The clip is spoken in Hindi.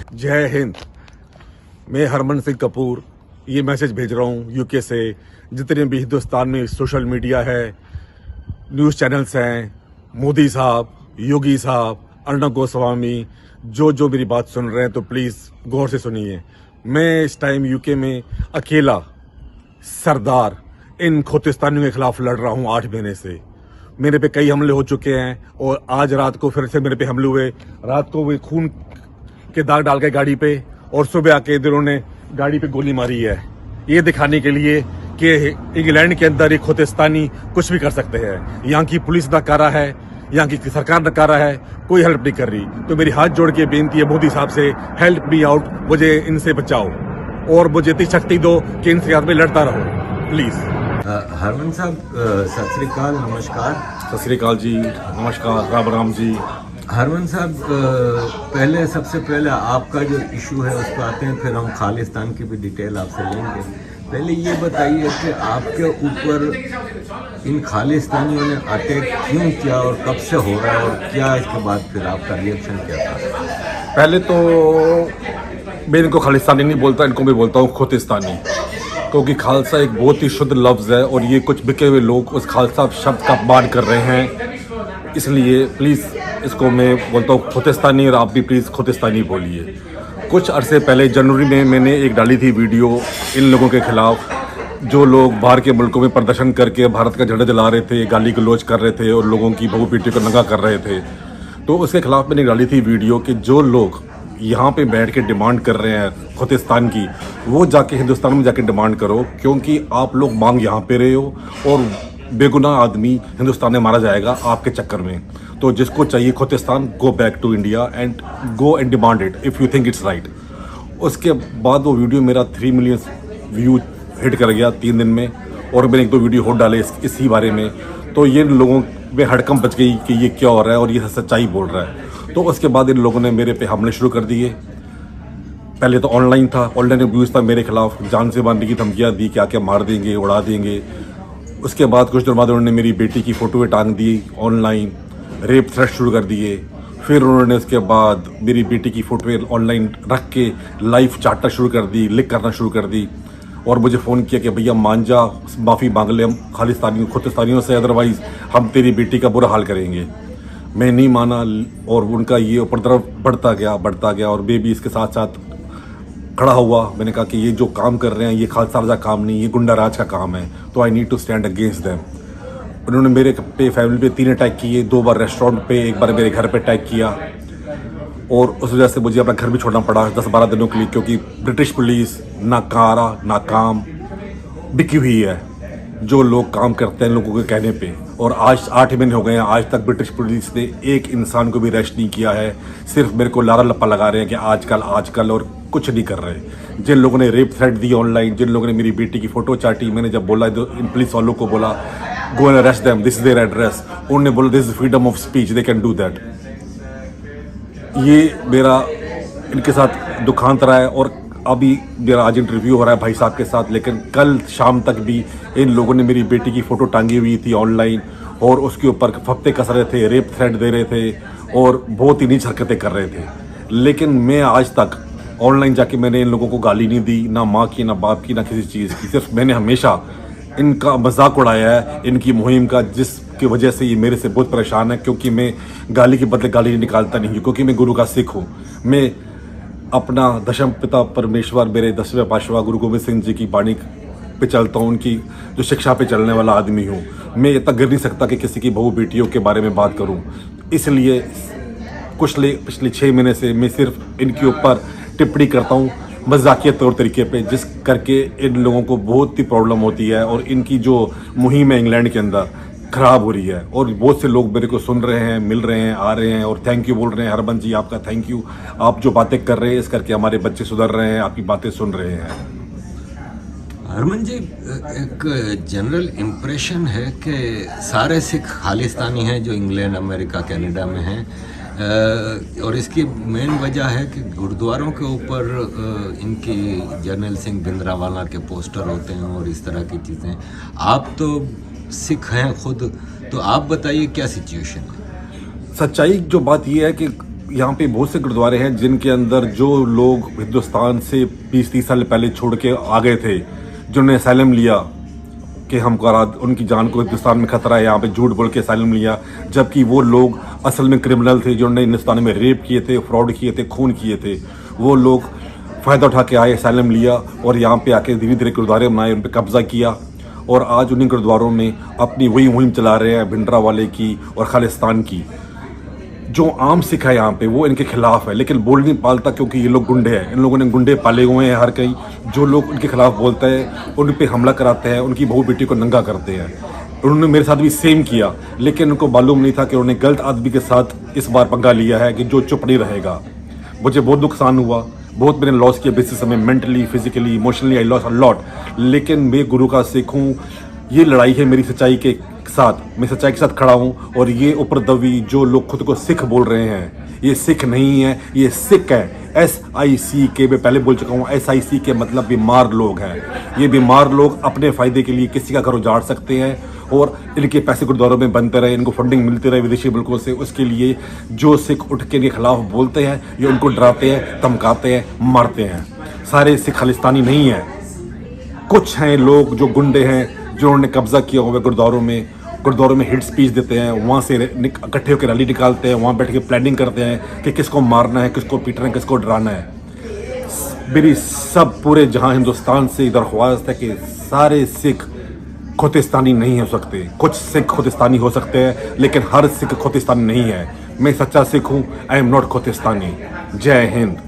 जय हिंद। मैं हरमन सिंह कपूर ये मैसेज भेज रहा हूँ यूके से। जितने भी हिंदुस्तान में सोशल मीडिया है, न्यूज़ चैनल्स हैं, मोदी साहब, योगी साहब, अर्णब गोस्वामी, जो मेरी बात सुन रहे हैं तो प्लीज़ गौर से सुनिए। मैं इस टाइम यूके में अकेला सरदार इन खोतिस्तानियों के खिलाफ लड़ रहा हूँ 8 महीने से। मेरे पे कई हमले हो चुके हैं और आज रात को फिर से मेरे पे हमले हुए। रात को वो खून के दाग डाल के गाड़ी पे और सुबह आके इन्होंने गाड़ी पे गोली मारी है, ये दिखाने के लिए कि इंग्लैंड के अंदर एक खोतिस्तानी कुछ भी कर सकते हैं। यहाँ की पुलिस नकारा है, यहाँ की सरकार नकारा है, कोई हेल्प नहीं कर रही। तो मेरी हाथ जोड़ के बेनती है मोदी साहब से, हेल्प मी आउट, मुझे इनसे बचाओ और मुझे इतनी शक्ति दो कि इनसे मैं लड़ता रहूं प्लीज। हरमन साहब सत श्री अकाल, नमस्कार। सत श्री अकाल जी, नमस्कार, राम राम जी। हरमन साहब सबसे पहले आपका जो इशू है उस पर आते हैं, फिर हम खालिस्तान की भी डिटेल आपसे लेंगे। पहले ये बताइए कि आपके ऊपर इन खालिस्तानियों ने अटैक क्यों किया और कब से हो रहा है, और क्या इसके बाद फिर आपका रिएक्शन क्या था? पहले तो मैं इनको खालिस्तानी नहीं बोलता, इनको मैं बोलता हूँ खोतिस्तानी, क्योंकि खालसा एक बहुत ही शुद्ध लफ्ज़ है और ये कुछ बिके हुए लोग उस खालसा शब्द का अपमान कर रहे हैं। इसलिए प्लीज़ इसको मैं बोलता हूँ खोतिस्तानी, और आप भी प्लीज़ खोतिस्तानी बोलिए। कुछ अरसे पहले जनवरी में मैंने एक डाली थी वीडियो इन लोगों के खिलाफ, जो लोग बाहर के मुल्कों में प्रदर्शन करके भारत का झंडा जला रहे थे, गाली गलौज कर रहे थे और लोगों की बहू बेटियों को नंगा कर रहे थे। तो उसके खिलाफ मैंने डाली थी वीडियो कि जो लोग यहाँ पे बैठ के डिमांड कर रहे हैं खोतिस्तान की, वो जाके हिंदुस्तान में जाके डिमांड करो, क्योंकि आप लोग मांग यहाँ पे रहे हो और बेगुनाह आदमी हिंदुस्तान में मारा जाएगा आपके चक्कर में। तो जिसको चाहिए Khalistan, go back to India and go and demand it if you think it's right. उसके बाद वो वीडियो मेरा 3 मिलियन व्यू हिट कर गया 3 दिन में, और मैंने 1-2 वीडियो और डाले इसी बारे में। तो ये लोगों में हड़कंप बच गई कि ये क्या हो रहा है और ये सच्चाई बोल रहा है। तो उसके बाद इन लोगों ने मेरे पे हमले शुरू कर दिए। पहले तो ऑनलाइन था, ऑनलाइन अब्यूज़ था मेरे खिलाफ, जान से मारने की धमकियाँ दी कि आके मार देंगे, उड़ा देंगे। उसके बाद कुछ देर बाद उन्होंने मेरी बेटी की फ़ोटो टांग दी ऑनलाइन, रेप थ्रेट शुरू कर दिए। फिर उन्होंने उसके बाद मेरी बेटी की फ़ोटो ऑनलाइन रख के लाइव चाटना शुरू कर दी, लिक करना शुरू कर दी, और मुझे फ़ोन किया कि भैया मान जा, माफ़ी मांग ले हम खालिस्तानियों खोतिस्तानियों से, अदरवाइज़ हम तेरी बेटी का बुरा हाल करेंगे। मैं नहीं माना और उनका ये ऊपर तरफ बढ़ता गया और बेबी इसके साथ साथ खड़ा हुआ। मैंने कहा कि ये जो काम कर रहे हैं ये खालसा राज का काम नहीं, ये गुंडा राज का काम है, तो I need to stand against them. उन्होंने मेरे पे फैमिली पे 3 अटैक किए, 2 बार रेस्टोरेंट पे, 1 बार मेरे घर पे अटैक किया, और उस वजह से मुझे अपना घर भी छोड़ना पड़ा 10-12 दिनों के लिए, क्योंकि ब्रिटिश पुलिस नाकारा नाकाम बिकी हुई है, जो लोग काम करते हैं लोगों के कहने पे। और आज 8 महीने हो गए हैं, आज तक ब्रिटिश पुलिस ने एक इंसान को भी अरेस्ट नहीं किया है। सिर्फ मेरे को लारा लप्पा लगा रहे हैं कि आजकल और कुछ नहीं कर रहे। जिन लोगों ने रेप थ्रेट दी ऑनलाइन, जिन लोगों ने मेरी बेटी की फ़ोटो चाटी, मैंने जब बोला इन पुलिस वालों को बोला go and arrest them, this is their address, उन्होंने बोला this is freedom of speech, they can do that. ये मेरा इनके साथ दुखांत रहा है, और अभी मेरा आज इंटरव्यू हो रहा है भाई साहब के साथ, लेकिन कल शाम तक भी इन लोगों ने मेरी बेटी की फ़ोटो टांगी हुई थी ऑनलाइन और उसके ऊपर फप्ते कस रहे थे, रेप थ्रेट दे रहे थे और बहुत ही नीच हरकतें कर रहे थे। लेकिन मैं आज तक ऑनलाइन जाके मैंने इन लोगों को गाली नहीं दी, ना माँ की, ना बाप की, ना किसी चीज़ की। सिर्फ मैंने हमेशा इनका मजाक उड़ाया है, इनकी मुहिम का, जिसकी वजह से ये मेरे से बहुत परेशान है, क्योंकि मैं गाली के बदले गाली निकालता नहीं हूँ, क्योंकि मैं गुरु का सिख हूँ। मैं अपना दशम पिता परमेश्वर, मेरे 10वें पातशाह गुरु गोबिंद सिंह जी की बाणी पे चलता हूँ, उनकी जो शिक्षा पे चलने वाला आदमी हूँ। मैं इतना गिर नहीं सकता कि किसी की बहू बेटियों के बारे में बात करूँ। इसलिए पिछले 6 महीने से मैं सिर्फ इनके ऊपर टिप्पणी करता हूँ मजाकिया तौर तरीके पे, जिस करके इन लोगों को बहुत ही प्रॉब्लम होती है और इनकी जो मुहिम है इंग्लैंड के अंदर ख़राब हो रही है। और बहुत से लोग मेरे को सुन रहे हैं, मिल रहे हैं, आ रहे हैं और थैंक यू बोल रहे हैं। हरबंस जी आपका थैंक यू, आप जो बातें कर रहे हैं इस करके हमारे बच्चे सुधर रहे हैं, आपकी बातें सुन रहे हैं। हरमन जी, एक जनरल इम्प्रेशन है कि सारे सिख खालिस्तानी हैं जो इंग्लैंड, अमेरिका, कनाडा में हैं, और इसकी मेन वजह है कि गुरुद्वारों के ऊपर इनकी जर्नल सिंह भिंद्रावाला के पोस्टर होते हैं और इस तरह की चीज़ें। आप तो सिख हैं खुद, तो आप बताइए क्या सिचुएशन है? सच्चाई जो बात यह है कि यहाँ पे बहुत से गुरुद्वारे हैं जिनके अंदर जो लोग हिंदुस्तान से 20-30 साल पहले छोड़ के आ गए थे, जिन्होंने असैलम लिया कि हमको उनकी जान को हिंदुस्तान में खतरा है, यहाँ पे झूठ बोल के असैलम लिया, जबकि वो लोग असल में क्रिमिनल थे, जिन्होंने हिंदुस्तान में रेप किए थे, फ्रॉड किए थे, खून किए थे। वो लोग फ़ायदा उठा के आए, असैलम लिया और यहाँ पे आके धीरे धीरे गुरुद्वारे बनाए, उन पर कब्जा किया और आज उन्हीं गुरुद्वारों में अपनी वही मुहिम चला रहे हैं भिंडरा वाले की और खालिस्तान की। जो आम सिख है यहाँ पे वो इनके खिलाफ है, लेकिन बोल नहीं पालता क्योंकि ये लोग गुंडे हैं। इन लोगों ने गुंडे पाले हुए हैं हर कहीं। जो लोग उनके खिलाफ बोलते हैं उन पे हमला कराते हैं, उनकी बहू बेटी को नंगा करते हैं। उन्होंने मेरे साथ भी सेम किया, लेकिन उनको मालूम नहीं था कि उन्होंने गलत आदमी के साथ इस बार पंगा लिया है कि जो चुप नहीं रहेगा। मुझे बहुत नुकसान हुआ, बहुत मैंने लॉस किया बेसिस में, mentally, physically, emotionally I loss a lot. लेकिन मैं गुरु का सिख हूँ, ये लड़ाई है मेरी सच्चाई के साथ, मैं सच्चाई के साथ खड़ा हूँ। और ये ऊपरदवी जो लोग खुद को सिख बोल रहे हैं, ये सिख नहीं है, ये सिख है। SIC मैं पहले बोल चुका हूँ, SIC के मतलब बीमार लोग हैं। ये बीमार लोग अपने फ़ायदे के लिए किसी का घर उजाड़ सकते हैं और इनके पैसे गुरुद्वारों में बनते रहे, इनको फंडिंग मिलती रहे विदेशी मुल्कों से। उसके लिए जो सिख उठ के इनके खिलाफ बोलते हैं, ये उनको डराते हैं, धमकाते हैं, मारते हैं। सारे सिख खालिस्तानी नहीं हैं। कुछ हैं लोग जो गुंडे हैं, जो उन्होंने कब्जा किया हुआ है गुरुद्वारों में हिट स्पीच देते हैं, वहाँ से इकट्ठे होकर रैली निकालते हैं, वहाँ बैठ के प्लानिंग करते हैं कि किसको मारना है, किसको पीटना है, किसको डराना है। मेरी सब पूरे जहाँ हिंदुस्तान से दरख्वास्त है कि सारे सिख खोतिस्तानी नहीं हो सकते। कुछ सिख खोतिस्तानी हो सकते हैं, लेकिन हर सिख खोतिस्तानी नहीं है। मैं सच्चा सिख हूँ, आई एम नॉट खोतिस्तानी। जय हिंद।